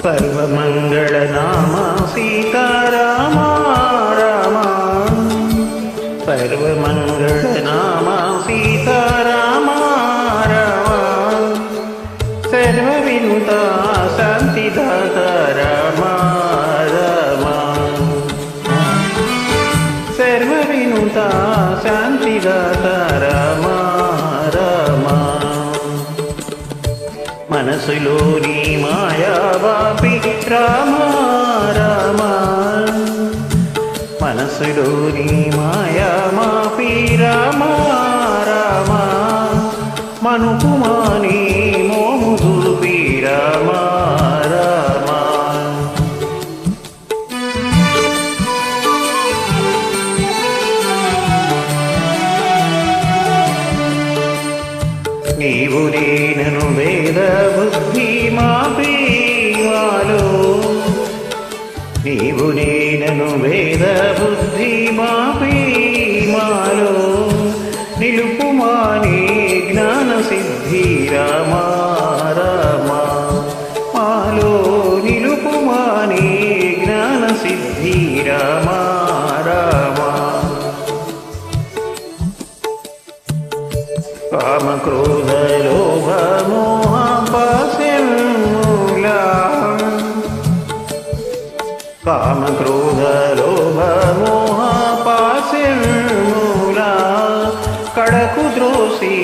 सर्वमंगल नाम सीताराम राम सर्वमंगल नाम सीताराम राम सर्वविनुता शांतिदाता राम राम सर्वविनुता शांतिदाता राम राम మనసులోని మాయావాపి రామ రామ మనసులోని మాయామాపి రామ రామ మనుకుమాని మోము చూపి రామ రామ నీవు నేనను వేద బుద్ధి మాపీవాలో నీవు నేనను వేద బుద్ధి మాపీమాలో నిలుపుమాని జ్ఞాన సిద్ధి రామ రామ మాలో నిలుపుమాని జ్ఞాన సిద్ధి రామ రామ काम क्रोध लोभ मोह पाशमूला काम क्रोध लोभ मोह पाशमूला कड़कु द्रोसी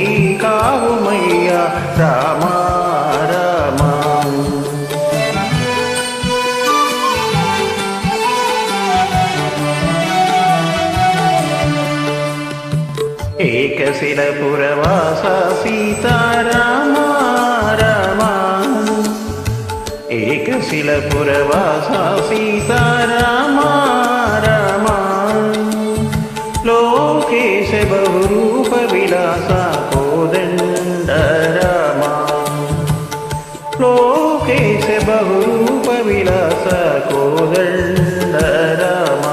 कावु मैया राम राम एकशिलपुरवास सीताराम राम एकशिलपुरवास सीताराम राम लोकेश बहुरूप विलास कोदंड राम लोकेश बहुरूप विलास कोदंड राम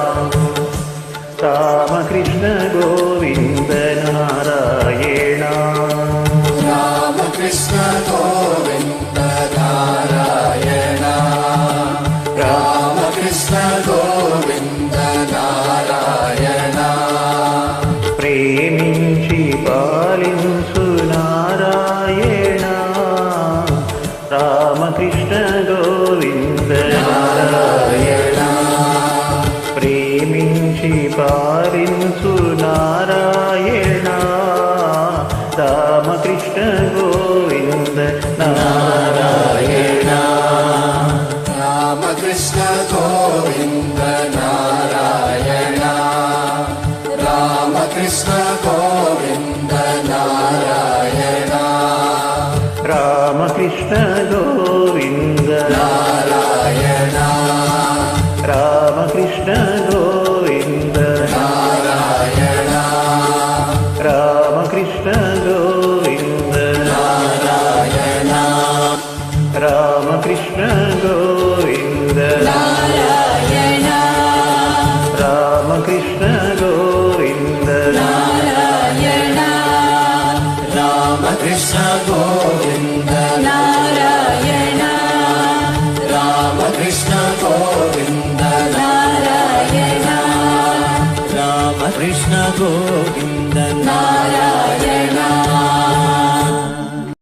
रामकृष्ण गोविंद नारायण रामकृष्ण गोविंद नारायण रामकृष्ण गोविंद नारायण प्रेमिंచి పాలించు నారాయణ రామకృష్ణ గోవింద నారాయణ ప్రేమించి పాలించు నారాయణ రామకృష్ణ గోవింద నారాయణ రామకృష్ణ గోవింద నారాయణ రామకృష్ణ గోవింద నారాయణ రామకృష్ణ గోవింద